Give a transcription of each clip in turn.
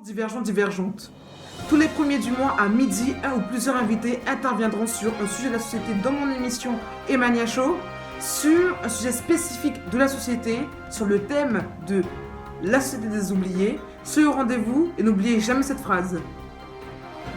Divergents, divergentes. Tous les premiers du mois à midi, un ou plusieurs invités interviendront sur un sujet de la société dans mon émission Emania Show, sur un sujet spécifique de la société, sur le thème de la société des oubliés. Soyez au rendez-vous et n'oubliez jamais cette phrase.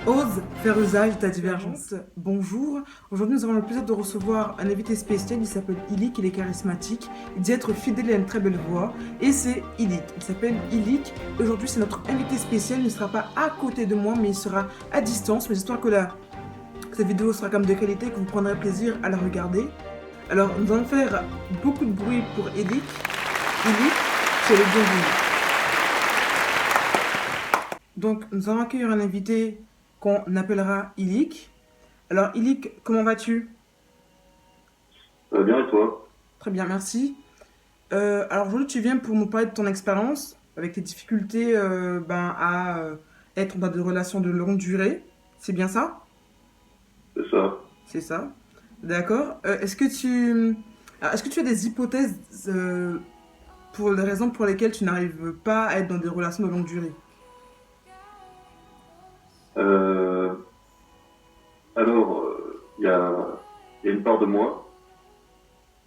Ose faire usage de ta divergence. Bonjour, aujourd'hui nous avons le plaisir de recevoir un invité spécial, il s'appelle Ilik, il est charismatique, il dit être fidèle et a une très belle voix, et c'est Ilik, il s'appelle Ilik. Aujourd'hui c'est notre invité spécial, il ne sera pas à côté de moi mais il sera à distance, mais j'espère que cette vidéo sera quand même de qualité et que vous prendrez plaisir à la regarder. Alors nous allons faire beaucoup de bruit pour Ilik. Ilik, c'est le bienvenu. Donc nous allons accueillir un invité qu'on appellera Ilik. Alors Ilik, comment vas-tu? Bien et toi? Très bien, merci. Alors aujourd'hui tu viens pour nous parler de ton expérience avec tes difficultés à être dans des relations de longue durée. C'est bien ça? C'est ça. C'est ça. D'accord. Est-ce que tu as des hypothèses pour les raisons pour lesquelles tu n'arrives pas à être dans des relations de longue durée? Alors, il y a une part de moi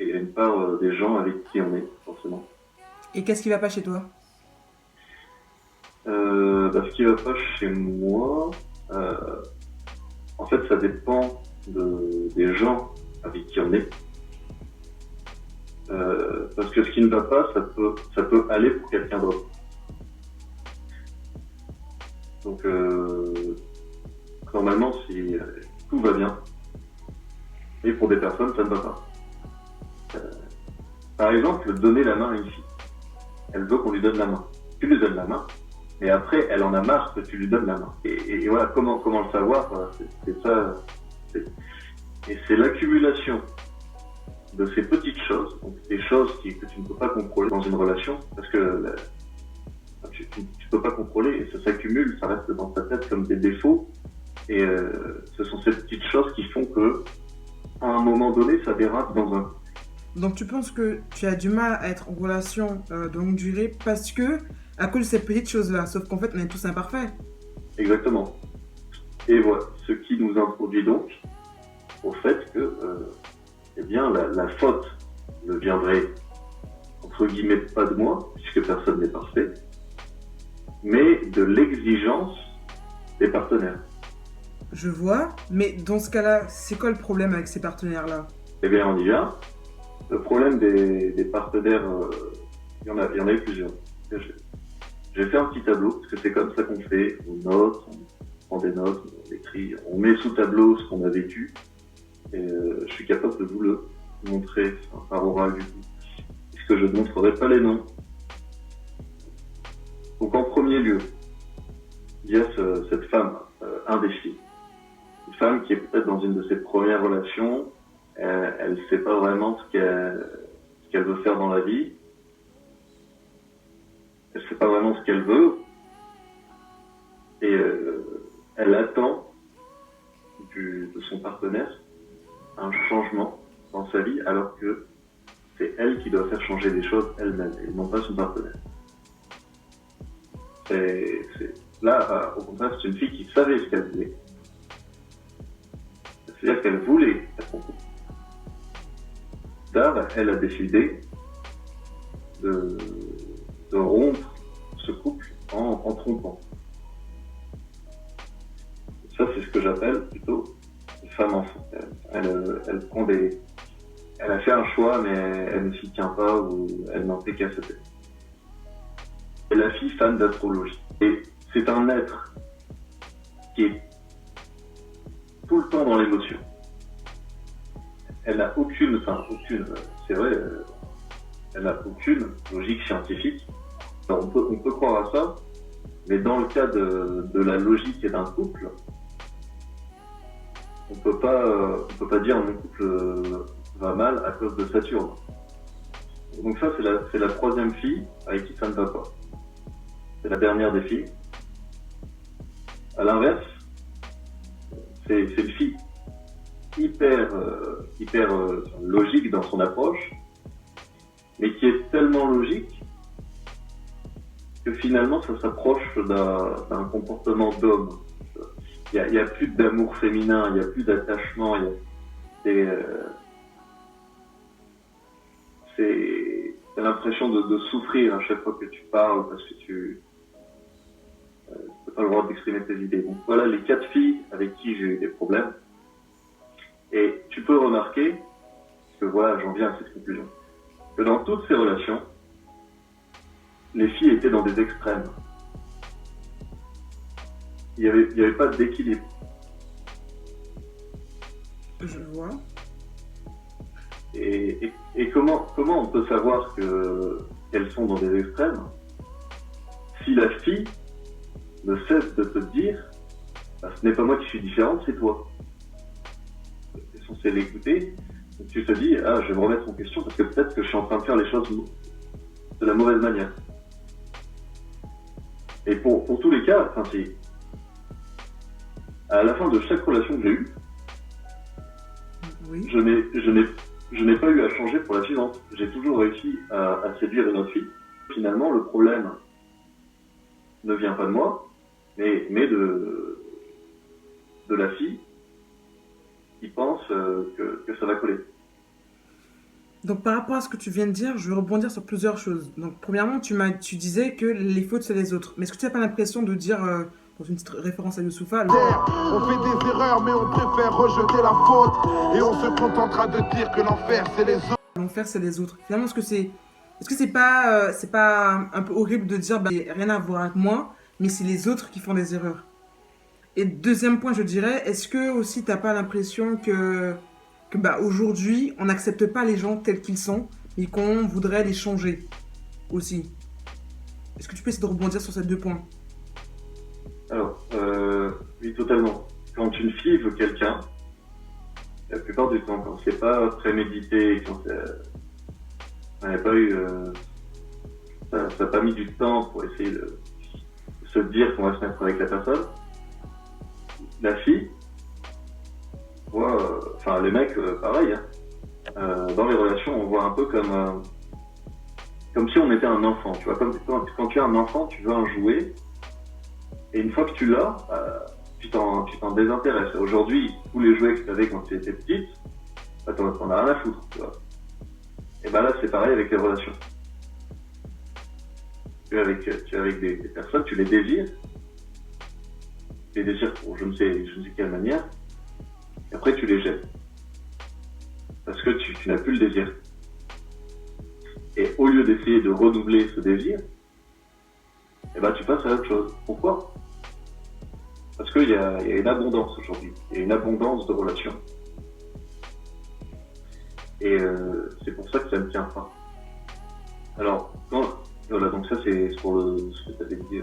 et il y a une part des gens avec qui on est, forcément. Et qu'est-ce qui va pas chez toi? Ce qui va pas chez moi, en fait, ça dépend des gens avec qui on est. Parce que ce qui ne va pas, ça peut aller pour quelqu'un d'autre. Donc, normalement, si tout va bien, et pour des personnes, ça ne va pas. Par exemple, donner la main à une fille. Elle veut qu'on lui donne la main. Tu lui donnes la main, mais après, elle en a marre que tu lui donnes la main. Et voilà, comment le savoir? C'est ça. Et c'est l'accumulation de ces petites choses, donc des choses que tu ne peux pas contrôler dans une relation, parce que tu peux pas contrôler et ça s'accumule, ça reste dans ta tête comme des défauts. Et ce sont ces petites choses qui font que, à un moment donné, ça dérape dans un. Donc tu penses que tu as du mal à être en relation de longue durée parce que, à cause de ces petites choses-là, sauf qu'en fait on est tous imparfaits. Exactement. Et voilà, ce qui nous introduit donc au fait que, eh bien, la faute ne viendrait, entre guillemets, pas de moi, puisque personne n'est parfait, mais de l'exigence des partenaires. Je vois, mais dans ce cas-là, c'est quoi le problème avec ces partenaires-là? Eh bien, on y vient. Le problème des partenaires, il y en a eu plusieurs. J'ai fait un petit tableau, parce que c'est comme ça qu'on fait. On note, on prend des notes, on écrit, on met sous tableau ce qu'on a vécu. Et je suis capable de vous le montrer par oral du coup, puisque je ne montrerai pas les noms. Donc en premier lieu, il y a cette femme indéfinie. Une femme qui est peut-être dans une de ses premières relations, elle ne sait pas vraiment ce qu'elle veut faire dans la vie. Elle ne sait pas vraiment ce qu'elle veut. Et elle attend de son partenaire un changement dans sa vie, alors que c'est elle qui doit faire changer les choses elle-même, et non pas son partenaire. Là, au contraire, c'est une fille qui savait ce qu'elle voulait. C'est-à-dire qu'elle voulait être en couple. Tard, elle a décidé de rompre ce couple en trompant. Ça, c'est ce que j'appelle plutôt une femme enfant. Elle a fait un choix, mais elle ne s'y tient pas ou elle n'en fait qu'à se tête. Et la fille fan d'astrologie. Et c'est un être qui est tout le temps dans l'émotion. Elle n'a aucune, c'est vrai, elle n'a aucune logique scientifique. Alors on peut croire à ça, mais dans le cas de la logique et d'un couple, on peut pas dire mon couple va mal à cause de Saturne. Donc ça, c'est la troisième fille avec qui ça ne va pas. C'est la dernière des filles. À l'inverse, c'est une fille hyper logique dans son approche, mais qui est tellement logique que finalement ça s'approche d'un comportement d'homme. Il y a plus d'amour féminin, il y a plus d'attachement, t'as l'impression de souffrir à chaque fois que tu parles parce que tu n'as pas le droit d'exprimer tes idées. Donc voilà les 4 filles avec qui j'ai eu des problèmes. Et tu peux remarquer, parce que voilà, j'en viens à cette conclusion, que dans toutes ces relations, les filles étaient dans des extrêmes. Il y avait pas d'équilibre. Je vois. Et comment on peut savoir qu'elles sont dans des extrêmes si la fille ne cesse de te dire bah, ce n'est pas moi qui suis différente, c'est toi. Tu es censé l'écouter, donc tu te dis ah je vais me remettre en question parce que peut-être que je suis en train de faire les choses de la mauvaise manière. Et pour tous les cas, enfin c'est à la fin de chaque relation que j'ai eue, Oui. je n'ai pas eu à changer pour la suivante. J'ai toujours réussi à séduire une autre fille. Finalement, le problème ne vient pas de moi, mais de la fille qui pense que ça va coller. Donc par rapport à ce que tu viens de dire, je vais rebondir sur plusieurs choses. Donc premièrement, tu disais que les fautes c'est les autres. Mais est-ce que tu n'as pas l'impression de dire, dans une petite référence à Youssoufa, On fait des erreurs, mais on préfère rejeter la faute. Et on se contentera de dire que l'enfer, c'est les autres. l'enfer c'est les autres. Finalement, est-ce que c'est pas un peu horrible de dire, bah, rien à voir avec moi, mais c'est les autres qui font des erreurs. Et deuxième point, je dirais, est-ce que aussi t'as pas l'impression que bah, aujourd'hui, on n'accepte pas les gens tels qu'ils sont, mais qu'on voudrait les changer aussi. Est-ce que tu peux essayer de rebondir sur ces 2 points? Alors, oui, totalement. Quand une fille veut quelqu'un, la plupart du temps, quand c'est pas prémédité, quand ça n'a pas eu, ça n'a pas mis du temps pour essayer de se dire qu'on va se mettre avec la personne, la fille, enfin les mecs, pareil, hein. Dans les relations, on voit un peu comme si on était un enfant, tu vois, comme quand tu es un enfant, tu veux un jouet, et une fois que tu l'as, tu t'en désintéresses. Aujourd'hui, tous les jouets que tu avais quand tu étais petite, bah, t'en as rien à foutre, tu vois. Et ben là, c'est pareil avec les relations. Tu es avec des personnes, tu les désires pour je ne sais quelle manière, et après tu les jettes. Parce que tu n'as plus le désir. Et au lieu d'essayer de renouveler ce désir, eh ben, tu passes à autre chose. Pourquoi? Parce qu'il y a une abondance aujourd'hui. Il y a une abondance de relations. Et c'est pour ça que ça ne tient pas. Alors, voilà, donc ça c'est pour ce que tu avais dit.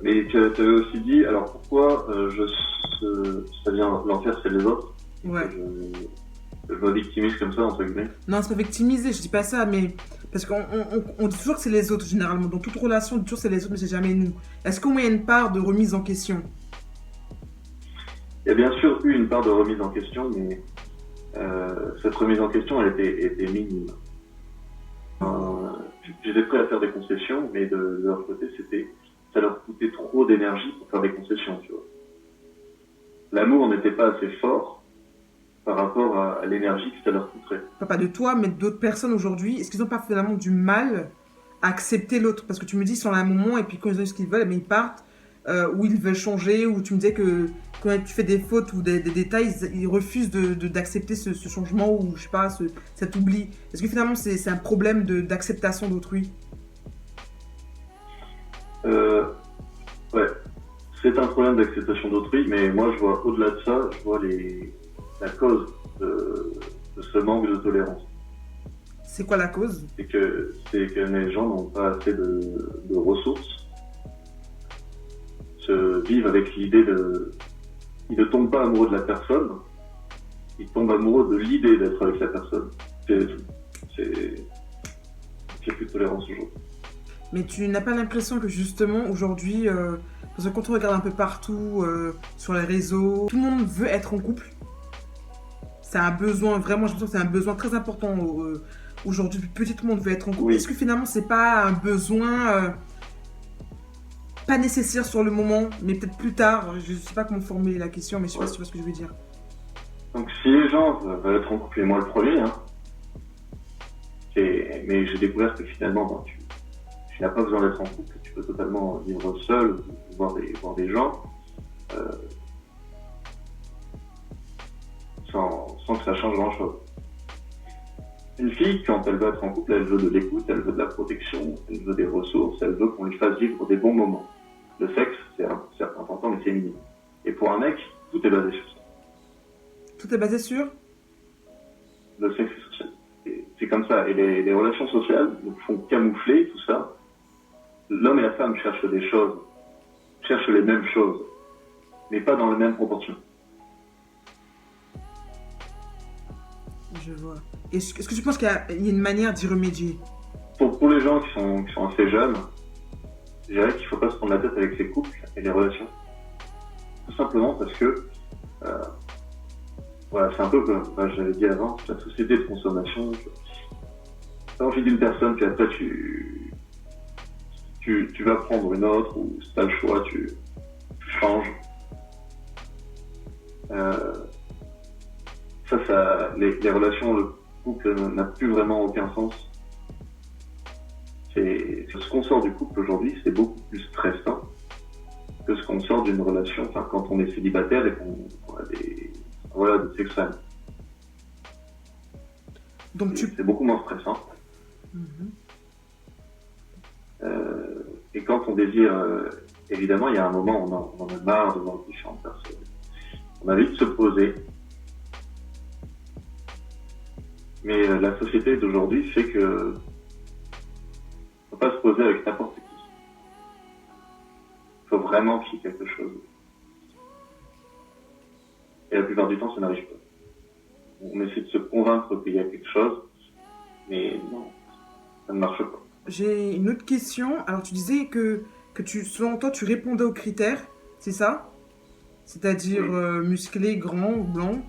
Mais tu avais aussi dit, alors pourquoi ça vient, l'enfer c'est les autres? Ouais. Je me victimise comme ça, entre guillemets. Non, c'est pas victimiser, je dis pas ça, mais parce qu'on dit toujours que c'est les autres généralement. Dans toute relation, on dit toujours que c'est les autres, mais c'est jamais nous. Est-ce qu'au moins il y a une part de remise en question? Il y a bien sûr eu une part de remise en question, mais cette remise en question, elle était minime. J'étais prêt à faire des concessions, mais de leur côté, ça leur coûtait trop d'énergie pour faire des concessions, tu vois. L'amour n'était pas assez fort par rapport à l'énergie que ça leur coûterait. Pas de toi, mais d'autres personnes aujourd'hui. Est-ce qu'ils n'ont pas finalement du mal à accepter l'autre? Parce que tu me dis, ils sont là un moment, et puis quand ils ont eu ce qu'ils veulent, mais ils partent, ou ils veulent changer, ou tu me disais que quand tu fais des fautes ou des détails, ils refusent d'accepter ce changement, ou je sais pas, cet oubli. Est-ce que finalement c'est un problème d'acceptation d'autrui? Ouais, c'est un problème d'acceptation d'autrui, mais moi je vois au-delà de ça, je vois la cause de ce manque de tolérance. C'est quoi la cause? C'est que les gens n'ont pas assez de ressources, se vivent avec l'idée ils ne tombent pas amoureux de la personne, ils tombent amoureux de l'idée d'être avec la personne. C'est plus de tolérance aujourd'hui. Mais tu n'as pas l'impression que justement aujourd'hui, parce que quand on regarde un peu partout sur les réseaux, tout le monde veut être en couple. C'est un besoin, vraiment, j'ai l'impression que c'est un besoin très important aujourd'hui, petit tout le monde veut être en couple. Oui. Est-ce que finalement, c'est pas un besoin pas nécessaire sur le moment, mais peut-être plus tard? Je sais pas comment formuler la question, mais je sais pas si tu vois ce que je veux dire. Donc si les gens veulent être en couple, et moi le premier, hein, mais j'ai découvert que finalement, tu n'as pas besoin d'être en couple, tu peux totalement vivre seul, voir des gens, sans que ça change grand-chose. Une fille, quand elle veut être en couple, elle veut de l'écoute, elle veut de la protection, elle veut des ressources, elle veut qu'on lui fasse vivre des bons moments. Le sexe, c'est important, mais c'est minime. Et pour un mec, tout est basé sur ça. Tout est basé sur? Le sexe est social. C'est comme ça. Et les relations sociales nous font camoufler tout ça. L'homme et la femme cherchent des choses, cherchent les mêmes choses, mais pas dans les mêmes proportions. Je vois. Est-ce que tu penses qu'il y a une manière d'y remédier? Pour les gens qui sont assez jeunes, je dirais qu'il ne faut pas se prendre la tête avec les couples et les relations. Tout simplement parce que, voilà, c'est un peu comme j'avais dit avant, la société de consommation. Tu as envie d'une personne, puis après tu vas prendre une autre, ou si tu as le choix, tu changes. Les relations, le couple n'a plus vraiment aucun sens. Ce qu'on sort du couple aujourd'hui, c'est beaucoup plus stressant que ce qu'on sort d'une relation, enfin, quand on est célibataire et qu'on a des sex friends. Donc c'est beaucoup moins stressant. Et quand on désire, évidemment, il y a un moment où on en a marre de voir différentes personnes. On a envie de se poser. Mais la société d'aujourd'hui fait que on ne peut pas se poser avec n'importe qui. Il faut vraiment qu'il y ait quelque chose. Et la plupart du temps, ça n'arrive pas. On essaie de se convaincre qu'il y a quelque chose, mais non, ça ne marche pas. j'ai une autre question. Alors tu disais que selon toi, tu répondais aux critères, c'est ça? C'est-à-dire Oui. musclé, grand ou blanc.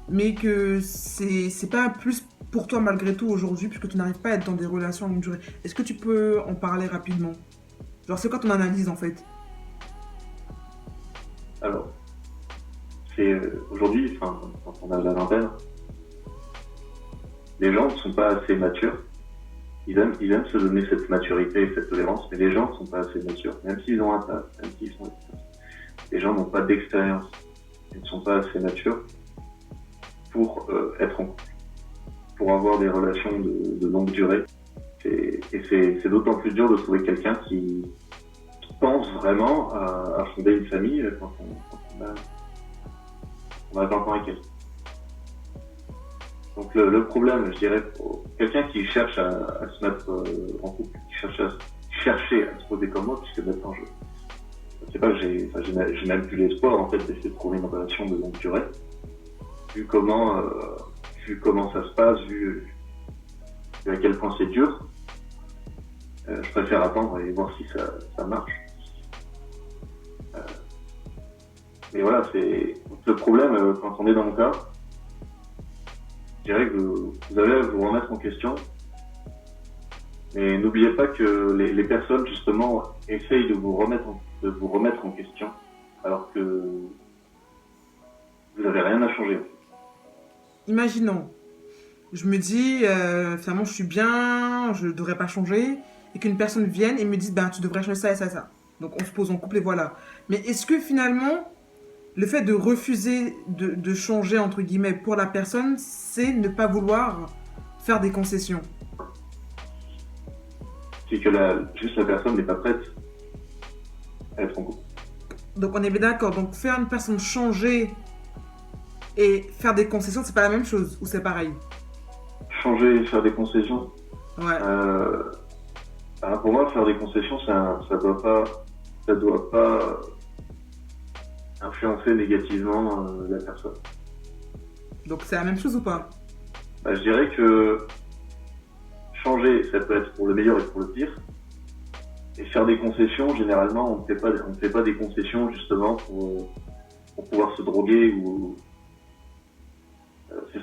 Mais que c'est pas un plus pour toi malgré tout aujourd'hui, puisque tu n'arrives pas à être dans des relations à longue durée. Est-ce que tu peux en parler rapidement? Genre, c'est quoi ton analyse en fait? Alors, c'est aujourd'hui, quand on a la vingtaine, les gens ne sont pas assez matures. Ils aiment se donner cette maturité et cette tolérance, mais les gens ne sont pas assez matures. Même s'ils ont un tas, même s'ils sont les gens n'ont pas d'expérience. Ils ne sont pas assez matures pour être en couple, pour avoir des relations de longue durée. Et c'est d'autant plus dur de trouver quelqu'un qui pense vraiment à fonder une famille quand on a 20 ans et quelques. Donc le problème, je dirais, pour quelqu'un qui cherche à se mettre en couple, qui cherche à se poser comme moi, puisque maintenant c'est pas que j'ai même plus l'espoir en fait d'essayer de trouver une relation de longue durée. Vu comment ça se passe, vu à quel point c'est dur, je préfère attendre et voir si ça marche. Mais voilà, c'est le problème quand on est dans mon cas. Je dirais que vous allez vous remettre en question, mais n'oubliez pas que les personnes justement essayent de vous remettre en question, alors que vous n'avez rien à changer. Imaginons, je me dis, finalement je suis bien, je devrais pas changer, et qu'une personne vienne et me dise, ben tu devrais changer ça et ça et ça. Donc on se pose en couple et voilà. Mais est-ce que finalement, le fait de refuser de changer, entre guillemets, pour la personne, c'est ne pas vouloir faire des concessions? C'est que juste la personne n'est pas prête à être en couple. Donc on est bien d'accord. Donc faire une personne changer et faire des concessions, c'est pas la même chose, ou c'est pareil? Changer et faire des concessions. Ouais. Pour moi, faire des concessions, ça doit pas influencer négativement la personne. Donc c'est la même chose ou pas? Je dirais que changer, ça peut être pour le meilleur et pour le pire. Et faire des concessions, généralement, on ne fait pas des concessions justement pour pouvoir se droguer ou c'est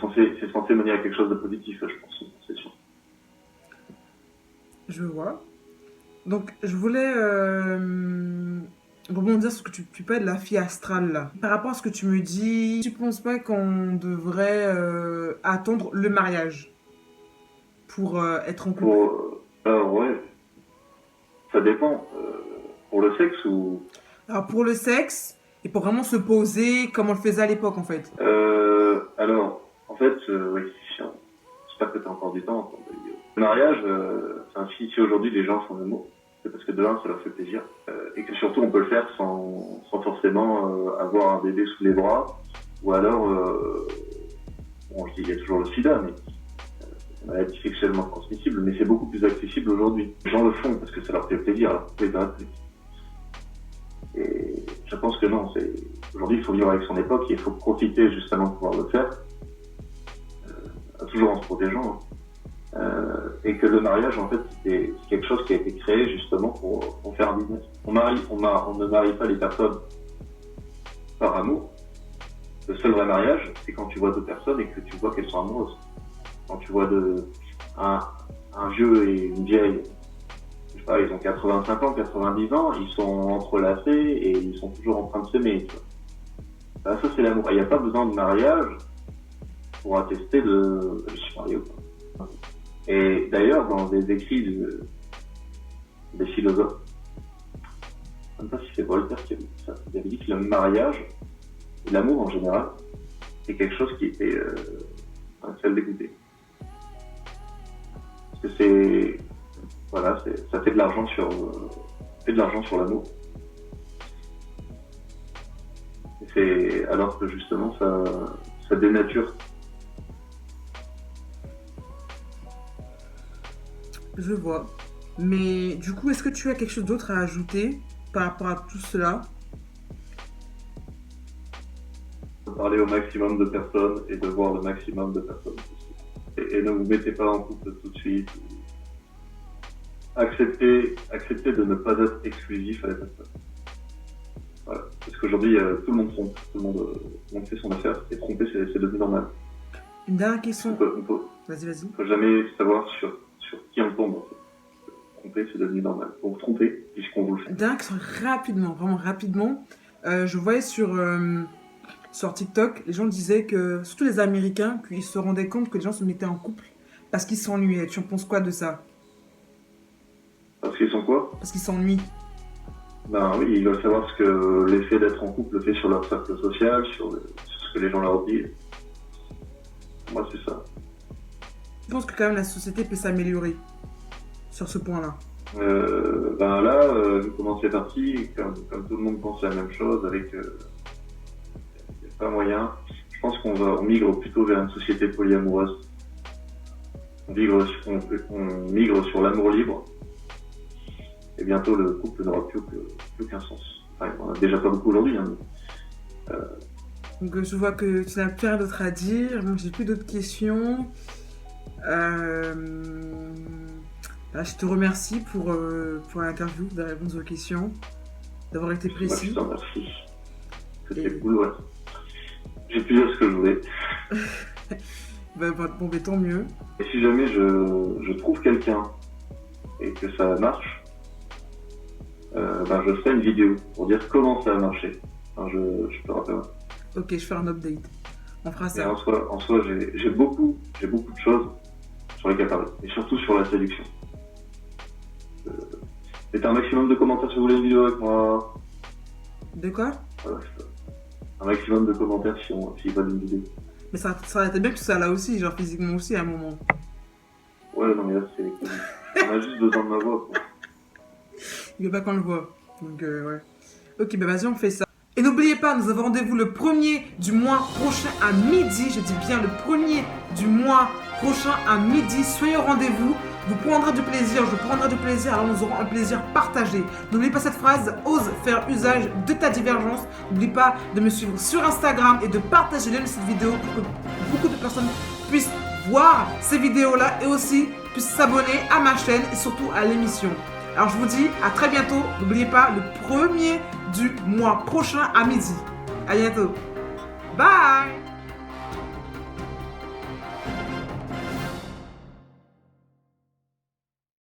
censé mener à quelque chose de positif, je pense. Je vois. Donc, je voulais rebondir sur ce que tu parles de la fille astrale, là. Par rapport à ce que tu me dis, tu penses pas qu'on devrait attendre le mariage pour être en couple? Alors, ouais, ça dépend. Pour le sexe ou... Alors, pour le sexe, et pour vraiment se poser comme on le faisait à l'époque, en fait. Alors, en fait, oui, j'espère que tu as encore du temps. Le mariage, si aujourd'hui les gens font l'amour, c'est parce que de l'un, ça leur fait plaisir. Et que surtout, on peut le faire sans forcément avoir un bébé sous les bras. Ou alors, bon, je dis, il y a toujours le sida, mais une maladie sexuellement transmissible, mais c'est beaucoup plus accessible aujourd'hui. Les gens le font parce que ça leur fait plaisir, alors vous pouvez pas. Et je pense que non, aujourd'hui il faut vivre avec son époque et il faut profiter justement de pouvoir le faire, toujours en se protégeant. Et que le mariage, en fait, c'est quelque chose qui a été créé justement pour faire un business. On ne marie pas les personnes par amour. Le seul vrai mariage, c'est quand tu vois deux personnes et que tu vois qu'elles sont amoureuses. Quand tu vois un vieux et une vieille, je sais pas, ils ont 85 ans, 90 ans, ils sont entrelacés et ils sont toujours en train de s'aimer. Ça, c'est l'amour. Il n'y a pas besoin de mariage pour attester de je suis marié ou pas. Et d'ailleurs, dans des écrits des philosophes, je ne sais pas si c'est Voltaire qui a dit ça, il avait dit que le mariage, et l'amour en général, c'est quelque chose qui était un ciel dégoûté. Parce que ça fait de l'argent sur l'amour. Alors que justement, ça dénature. Je vois. Mais du coup, est-ce que tu as quelque chose d'autre à ajouter par rapport à tout cela? Parler au maximum de personnes et de voir le maximum de personnes. Et ne vous mettez pas en couple tout de suite. Acceptez de ne pas être exclusif à la personne. Voilà. Parce qu'aujourd'hui, tout le monde trompe, tout le monde fait son affaire, et tromper, c'est devenu normal. Une dernière question. Vas-y. Vas-y. Il ne faut jamais savoir sur qui on tombe. En fait. Tromper, c'est devenu normal. Donc tromper, puisqu'on vous le fait. Une dernière question, rapidement, vraiment rapidement. Je voyais sur TikTok, les gens disaient que, surtout les Américains, qu'ils se rendaient compte que les gens se mettaient en couple parce qu'ils s'ennuyaient. Tu en penses quoi de ça? Parce qu'ils sont quoi? Parce qu'ils s'ennuient. Ben oui, ils veulent savoir ce que l'effet d'être en couple fait sur leur cercle social, sur ce que les gens leur disent. Moi, c'est ça. Je pense que quand même la société peut s'améliorer sur ce point-là. Ben là, vu comment c'est parti, comme tout le monde pense la même chose, avec pas moyen, je pense qu'on migre plutôt vers une société polyamoureuse. On migre sur l'amour libre. Et bientôt, le couple n'aura plus aucun sens. Enfin, on en a déjà pas beaucoup aujourd'hui. Hein, mais, Donc, je vois que tu n'as plus rien d'autre à dire. Moi, j'ai plus d'autres questions. Je te remercie pour l'interview, de répondre aux questions, d'avoir été précis. Moi, je te remercie. C'était cool, ouais. J'ai pu dire ce que je voulais. Bon, tant mieux. Et si jamais je trouve quelqu'un et que ça marche, je ferai une vidéo pour dire comment ça a marché. Enfin, je te rappelle. Ok, je fais un update. On fera ça. Et en soi, j'ai beaucoup de choses sur lesquelles parler. Et surtout sur la séduction. Mettez un maximum de commentaires si vous voulez une vidéo avec moi. De quoi? Voilà, un maximum de commentaires s'ils veulent une vidéo. Mais ça aurait été bien que tu sois là aussi, genre physiquement aussi à un moment. Ouais, non mais là on a juste besoin de ma voix, quoi. Il veut pas qu'on le voit. Donc ouais. Ok, vas-y, on fait ça. Et n'oubliez pas, nous avons rendez-vous le 1er du mois prochain à midi. Je dis bien le 1er du mois prochain à midi. Soyez au rendez-vous. Vous prendrez du plaisir, je prendrai du plaisir, alors nous aurons un plaisir partagé. N'oublie pas cette phrase, ose faire usage de ta divergence. N'oublie pas de me suivre sur Instagram et de partager le lien de cette vidéo pour que beaucoup de personnes puissent voir ces vidéos-là et aussi puissent s'abonner à ma chaîne et surtout à l'émission. Alors je vous dis à très bientôt. N'oubliez pas, le 1er du mois prochain à midi. À bientôt. Bye!